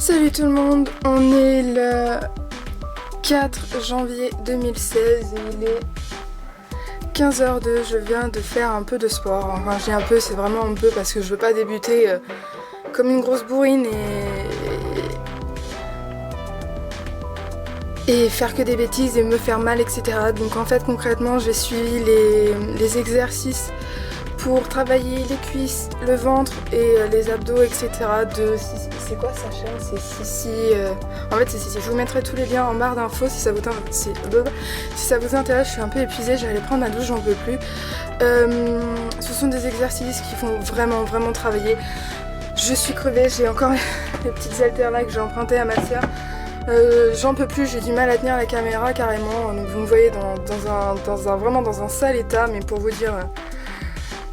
Salut tout le monde, on est le 4 janvier 2016 et il est 15h02, je viens de faire un peu de sport, enfin j'ai un peu, c'est vraiment un peu parce que je veux pas débuter comme une grosse bourrine et faire que des bêtises et me faire mal, etc. Donc en fait concrètement j'ai suivi les exercices pour travailler les cuisses, le ventre et les abdos, etc. C'est quoi sa chaîne? C'est Sissi. En fait c'est Sissi. Je vous mettrai tous les liens en barre d'infos si ça vous intéresse. Si ça vous intéresse, je suis un peu épuisée, j'allais prendre ma douche, j'en peux plus. Ce sont des exercices qui font vraiment travailler. Je suis crevée, j'ai encore les petites haltères là que j'ai empruntées à ma soeur. J'en peux plus, j'ai du mal à tenir la caméra carrément. Donc vous me voyez vraiment dans un sale état, mais pour vous dire.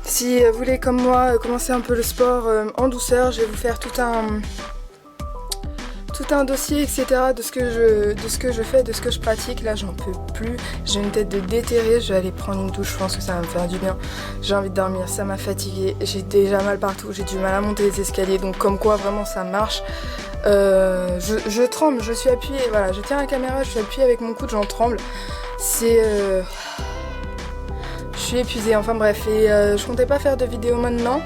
Si vous voulez comme moi commencer un peu le sport en douceur, je vais vous faire tout un dossier, etc. de ce que je fais, de ce que je pratique. Là j'en peux plus, j'ai une tête de déterrée, je vais aller prendre une douche, je pense que ça va me faire du bien. J'ai envie de dormir, ça m'a fatiguée, j'ai déjà mal partout, j'ai du mal à monter les escaliers, donc comme quoi vraiment ça marche. Je tremble, je suis appuyée, voilà, je tiens la caméra, je suis appuyée avec mon coude, j'en tremble. Je suis épuisée, enfin bref, et je comptais pas faire de vidéo maintenant,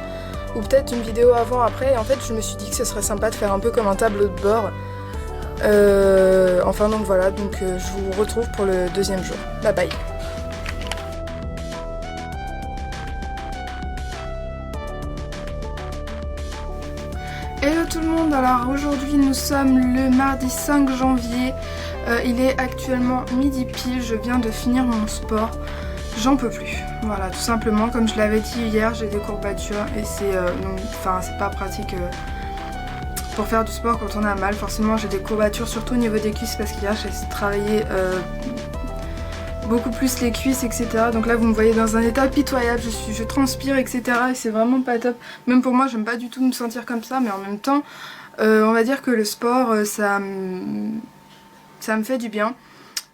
ou peut-être une vidéo avant, après, et en fait je me suis dit que ce serait sympa de faire un peu comme un tableau de bord. Enfin donc voilà, donc je vous retrouve pour le deuxième jour. Bye bye. Hello tout le monde, alors aujourd'hui nous sommes le mardi 5 janvier, il est actuellement midi pile, je viens de finir mon sport. J'en peux plus, voilà, tout simplement, comme je l'avais dit hier, j'ai des courbatures et c'est pas pratique pour faire du sport quand on a mal. Forcément j'ai des courbatures, surtout au niveau des cuisses, parce qu'hier j'ai travaillé beaucoup plus les cuisses, etc. Donc là vous me voyez dans un état pitoyable, je transpire, etc. et c'est vraiment pas top. Même pour moi, j'aime pas du tout me sentir comme ça, mais en même temps, on va dire que le sport, ça me fait du bien.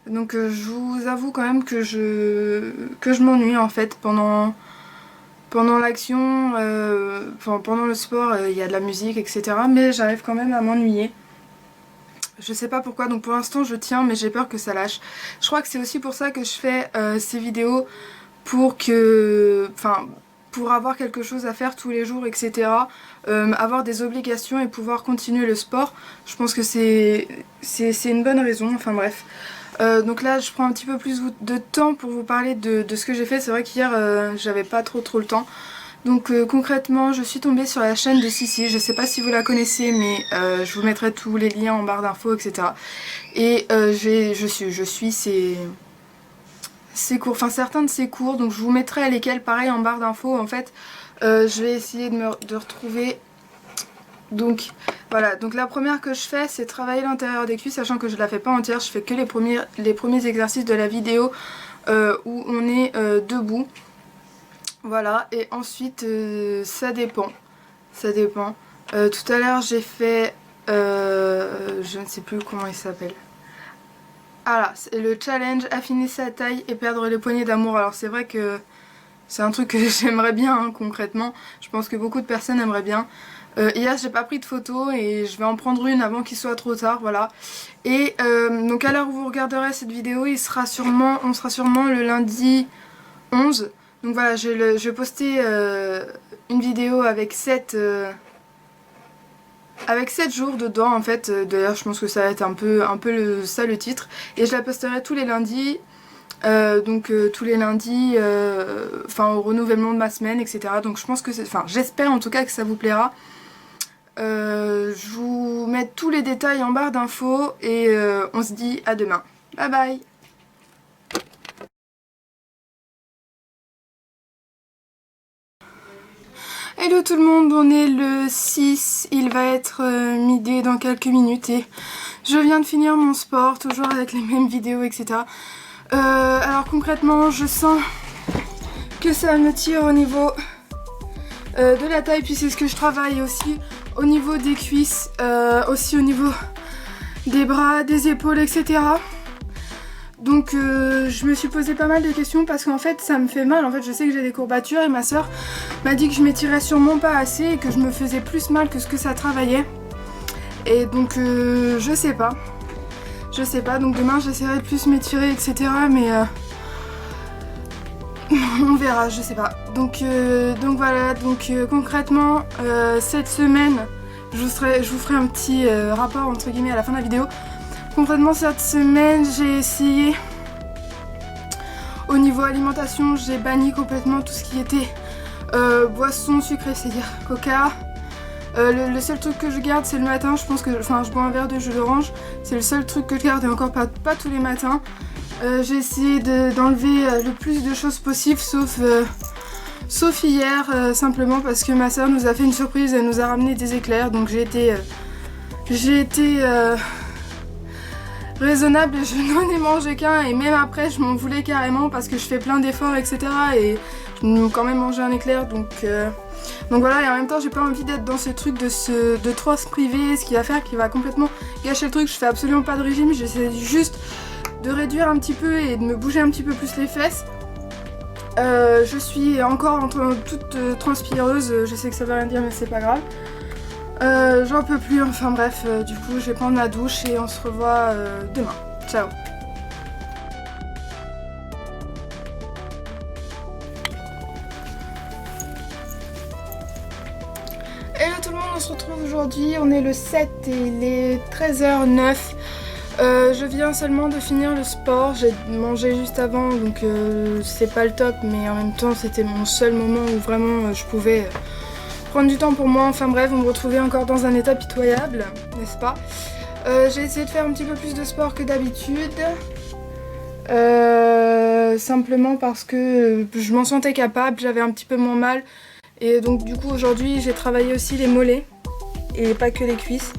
Donc je vous avoue quand même que je m'ennuie en fait pendant l'action, pendant le sport, il y a de la musique, etc. Mais j'arrive quand même à m'ennuyer. Je sais pas pourquoi, donc pour l'instant je tiens, mais j'ai peur que ça lâche. Je crois que c'est aussi pour ça que je fais ces vidéos, pour avoir quelque chose à faire tous les jours, etc. Avoir des obligations et pouvoir continuer le sport. Je pense que c'est une bonne raison, enfin bref. Donc là je prends un petit peu plus de temps pour vous parler de ce que j'ai fait. C'est vrai qu'hier j'avais pas trop le temps. Donc concrètement je suis tombée sur la chaîne de Sissi, je sais pas si vous la connaissez, mais je vous mettrai tous les liens en barre d'infos, etc. Et je suis ses cours, enfin certains de ses cours, donc je vous mettrai lesquels pareil en barre d'infos. En fait je vais essayer de retrouver. Donc voilà, donc la première que je fais c'est travailler l'intérieur des cuisses, sachant que je la fais pas entière, je fais que les premiers exercices de la vidéo où on est debout. Voilà, et ensuite ça dépend. Tout à l'heure j'ai fait, je ne sais plus comment il s'appelle. Ah là, le challenge affiner sa taille et perdre les poignées d'amour. Alors c'est vrai que c'est un truc que j'aimerais bien hein, concrètement, je pense que beaucoup de personnes aimeraient bien. Hier j'ai pas pris de photo et je vais en prendre une avant qu'il soit trop tard, voilà. Et donc à l'heure où vous regarderez cette vidéo, on sera sûrement le lundi 11. Donc voilà, je vais poster une vidéo avec 7 jours dedans en fait. D'ailleurs je pense que ça va être un peu ça le titre. Et je la posterai tous les lundis. Tous les lundis, au renouvellement de ma semaine, etc. Donc je pense que j'espère en tout cas que ça vous plaira. Je vous mets tous les détails en barre d'infos et on se dit à demain. Bye bye. Hello tout le monde, on est le 6, il va être midi dans quelques minutes et je viens de finir mon sport, toujours avec les mêmes vidéos, etc. Alors concrètement, je sens que ça me tire au niveau de la taille, puis c'est ce que je travaille aussi au niveau des cuisses, aussi au niveau des bras, des épaules, etc. Donc je me suis posé pas mal de questions parce qu'en fait ça me fait mal. En fait je sais que j'ai des courbatures et ma soeur m'a dit que je m'étirais sûrement pas assez et que je me faisais plus mal que ce que ça travaillait. Et donc je sais pas. Donc demain j'essaierai de plus m'étirer, etc. Mais on verra, je sais pas. Donc voilà, concrètement cette semaine je vous ferai un petit rapport entre guillemets à la fin de la vidéo. Concrètement cette semaine j'ai essayé, au niveau alimentation j'ai banni complètement tout ce qui était boisson sucrée, c'est-à-dire coca. Le seul truc que je garde c'est le matin, je bois un verre de jus d'orange, c'est le seul truc que je garde et encore pas tous les matins. J'ai essayé d'enlever le plus de choses possibles sauf hier, simplement parce que ma soeur nous a fait une surprise, elle nous a ramené des éclairs, donc j'ai été raisonnable et je n'en ai mangé qu'un, et même après je m'en voulais carrément parce que je fais plein d'efforts, etc. et je quand même mangé un éclair, donc voilà. Et en même temps j'ai pas envie d'être dans ce truc de trop se priver, ce qui va faire qu'il va complètement gâcher le truc. Je fais absolument pas de régime, j'essaie juste de réduire un petit peu et de me bouger un petit peu plus les fesses. Je suis encore toute transpireuse, je sais que ça veut rien dire mais c'est pas grave. J'en peux plus, enfin bref, du coup je vais prendre ma douche et on se revoit demain. Ciao. Hello tout le monde, on se retrouve aujourd'hui, on est le 7 et il est 13h09. Je viens seulement de finir le sport, j'ai mangé juste avant donc c'est pas le top, mais en même temps c'était mon seul moment où vraiment je pouvais prendre du temps pour moi. Enfin bref, vous me retrouvez encore dans un état pitoyable, n'est-ce pas? J'ai essayé de faire un petit peu plus de sport que d'habitude, simplement parce que je m'en sentais capable, j'avais un petit peu moins mal. Et donc du coup aujourd'hui j'ai travaillé aussi les mollets et pas que les cuisses.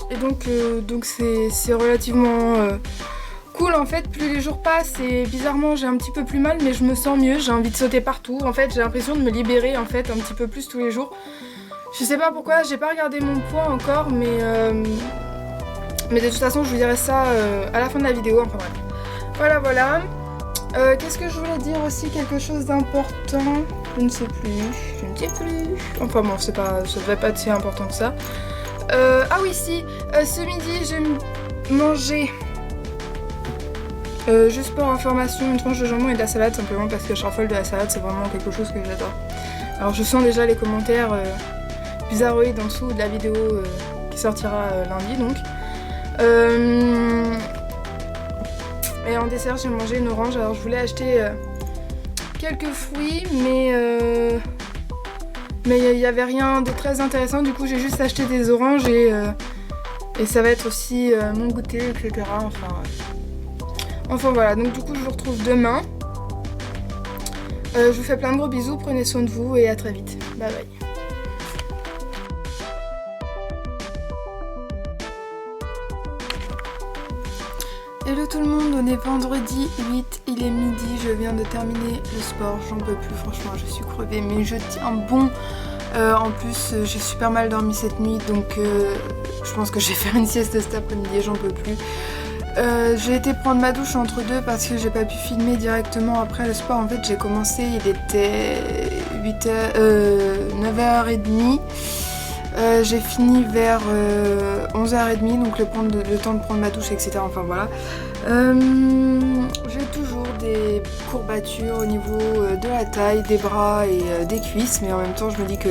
Et donc c'est relativement cool en fait, plus les jours passent et bizarrement j'ai un petit peu plus mal mais je me sens mieux, j'ai envie de sauter partout. En fait j'ai l'impression de me libérer en fait un petit peu plus tous les jours. Je sais pas pourquoi, j'ai pas regardé mon poids encore mais de toute façon je vous dirai ça à la fin de la vidéo, enfin bref. Voilà. Qu'est-ce que je voulais dire aussi, quelque chose d'important, je ne sais plus. Enfin bon, ça devait pas être si important que ça. Ah oui si, ce midi j'ai mangé, juste pour information, une tranche de jambon et de la salade, simplement parce que je raffole de la salade, c'est vraiment quelque chose que j'adore. Alors je sens déjà les commentaires bizarroïdes en dessous de la vidéo qui sortira lundi donc. Et en dessert j'ai mangé une orange. Alors je voulais acheter quelques fruits mais il n'y avait rien de très intéressant, du coup j'ai juste acheté des oranges et ça va être aussi mon goûter, etc. Enfin voilà, donc du coup je vous retrouve demain. Je vous fais plein de gros bisous, prenez soin de vous et à très vite. Bye bye. Hello tout le monde, on est vendredi 8, il est midi, je viens de terminer le sport, j'en peux plus, franchement je suis crevée mais je tiens bon. En plus j'ai super mal dormi cette nuit donc je pense que je vais faire une sieste cet après-midi, j'en peux plus. J'ai été prendre ma douche entre deux parce que j'ai pas pu filmer directement après le sport. En fait j'ai commencé, il était 9h30. J'ai fini vers 11h30, donc le temps de prendre ma douche, etc. Enfin voilà. J'ai toujours des courbatures au niveau de la taille, des bras et des cuisses, mais en même temps je me dis que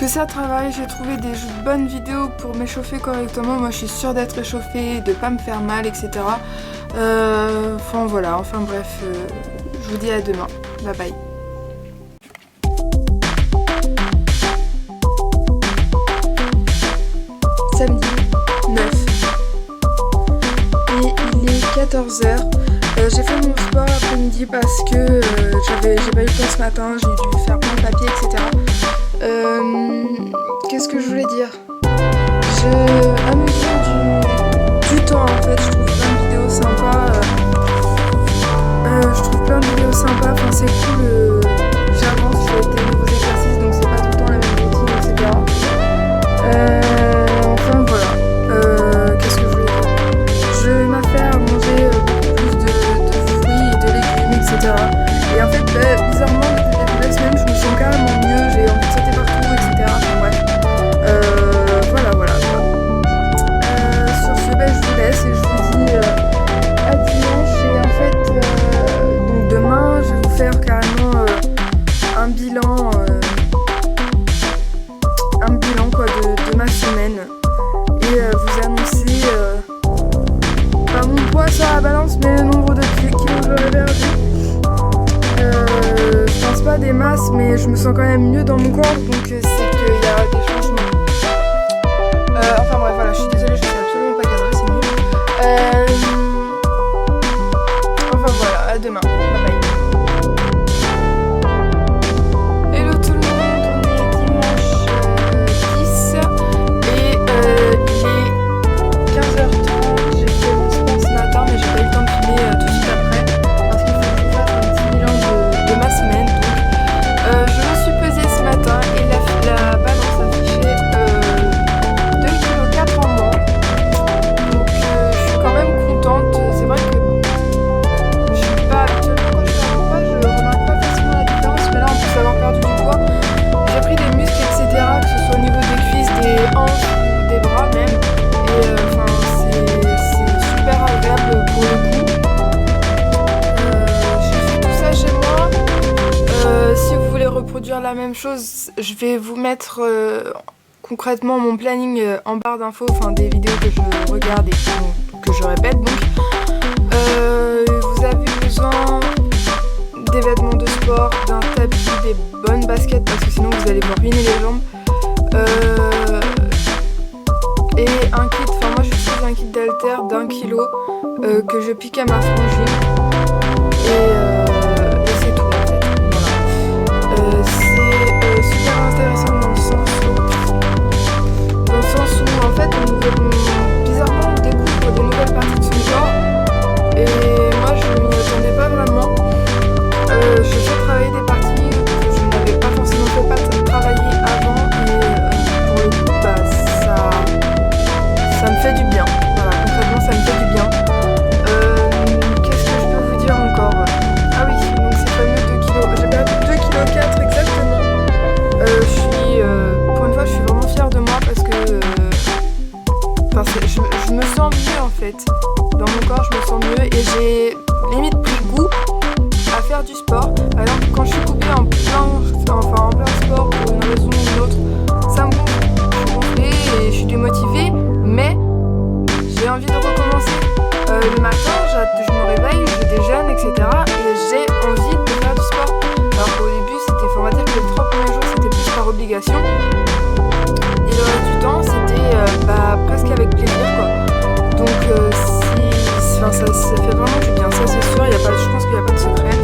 ça travaille. J'ai trouvé des bonnes vidéos pour m'échauffer correctement. Moi je suis sûre d'être échauffée, de pas me faire mal, etc. Enfin voilà, enfin bref, je vous dis à demain. Bye bye. Samedi 9 et il est 14h. J'ai fait mon sport l'après-midi parce que j'ai pas eu le temps ce matin, j'ai dû faire plein de papiers, etc. Qu'est-ce que je voulais dire? À mesure du temps en fait, je trouve plein de vidéos sympas. Enfin c'est cool, j'avance, je fais des nouveaux exercices donc c'est pas tout le temps la même routine, etc. Enfin voilà, qu'est-ce que je voulais dire? Je m'affaire à manger beaucoup plus de fruits et de légumes, etc. Et en fait, bizarrement, depuis le début de la semaine, je me sens carrément mieux, j'ai envie de sauter partout, etc. Enfin bref. pas des masses, mais je me sens quand même mieux dans mon corps, donc c'est qu'il y a des changements. Enfin bref, voilà, je suis désolée, je sais absolument pas cadrer, c'est nul. Enfin voilà, à demain. Bye bye. Hello tout le monde, on est dimanche 10 et il est 15h30. J'ai fait mon sport ce matin, mais j'ai pas eu le temps de filmer tout de suite après parce qu'il faut que je fasse un petit bilan de ma semaine. Donc, je me suis pesée ce matin et la balance affichait 2,4 kg en moins. Donc, je suis quand même contente. C'est vrai que je suis pas habituellement quand je fais un repas, je remarque pas facilement la différence, mais là en plus d'avoir perdu du poids, j'ai pris des muscles, etc., que ce soit au niveau des cuisses, des hanches ou des bras même, et enfin c'est super agréable pour le coup. J'ai fait tout ça chez moi. Si vous voulez reproduire la même chose, je vais vous mettre concrètement mon planning en barre d'infos, enfin des vidéos que je regarde et que je répète donc. Vous avez besoin des vêtements de sport, d'un tapis, des bonnes baskets parce que sinon vous allez vous ruiner les jambes. Et un kit, enfin moi j'utilise un kit d'haltère d'1 kg que je pique à ma frangine. Et c'est tout en fait. Voilà. C'est super intéressant dans le sens où en fait bizarrement on découvre des nouvelles parties de son corps. Et moi je m'y attendais pas vraiment. Je fais travailler des parties que je n'avais pas forcément fait travailler avant et pour le coup bah, ça me fait du bien. Voilà, concrètement ça me fait du bien. Qu'est-ce que je peux vous dire encore? Ah oui, donc c'est fameux 2 kg. J'ai perdu 2,4 kg exactement. Pour une fois je suis vraiment fière de moi parce que je me sens mieux en fait. Dans mon corps je me sens mieux et j'ai limite pris goût à faire du sport. Par exemple quand je suis coupée en plein sport pour une raison ou une autre, ça me gonfle. Je suis gonflée et je suis démotivée, mais j'ai envie de recommencer. Le matin je me réveille, je déjeune, etc. et j'ai envie de faire du sport. Alors qu'au début on va dire que les 3 premiers jours c'était plus par obligation. Et le reste du temps c'était presque avec plaisir quoi. Donc ça fait vraiment du bien, ça c'est sûr, je pense qu'il n'y a pas de secret.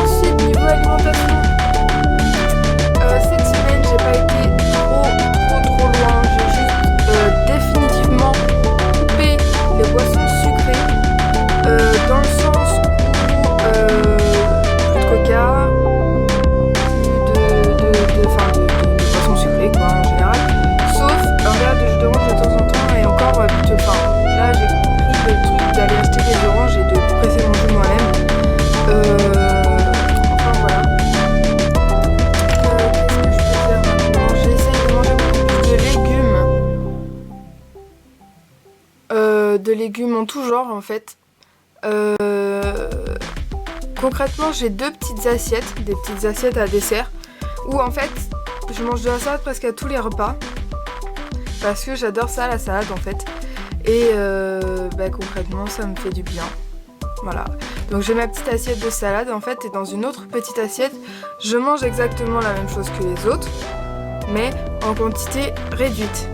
Ensuite, niveau alimentation, cette semaine j'ai pas été trop loin, j'ai juste définitivement coupé les boissons sucrées, dans le sens où plus de coca, plus de boissons sucrées quoi en général, sauf un verre de jus d'orange de temps en temps et encore plutôt fin. Là j'ai pris le truc d'aller acheter des oranges et de presser mon jus moi-même. Enfin voilà. Qu'est-ce que je peux faire maintenant? J'essaye de manger beaucoup plus de légumes en tout genre en fait. Concrètement j'ai deux petites assiettes, des petites assiettes à dessert où en fait je mange de la salade presque à tous les repas parce que j'adore ça la salade en fait. Et concrètement ça me fait du bien. Voilà. Donc j'ai ma petite assiette de salade en fait et dans une autre petite assiette je mange exactement la même chose que les autres mais en quantité réduite.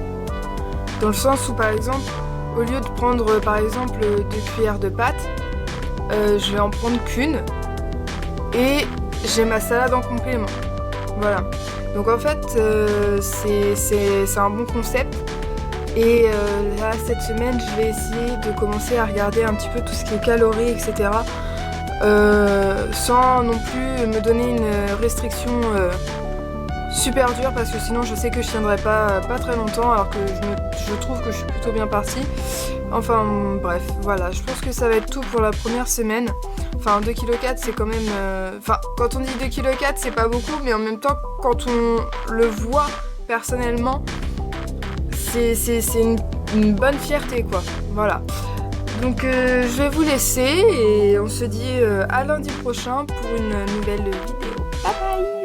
Dans le sens où par exemple au lieu de prendre par exemple 2 cuillères de pâtes, je vais en prendre qu'une et j'ai ma salade en complément. Voilà. Donc en fait c'est un bon concept. Et là cette semaine je vais essayer de commencer à regarder un petit peu tout ce qui est calories etc. Sans non plus me donner une restriction super dure parce que sinon je sais que je tiendrai pas très longtemps alors que je trouve que je suis plutôt bien partie. Enfin bref voilà, je pense que ça va être tout pour la première semaine. Enfin 2,4 kg c'est quand même... quand on dit 2,4 kg c'est pas beaucoup mais en même temps quand on le voit personnellement c'est une bonne fierté quoi, voilà. Donc je vais vous laisser et on se dit à lundi prochain pour une nouvelle vidéo. Bye bye.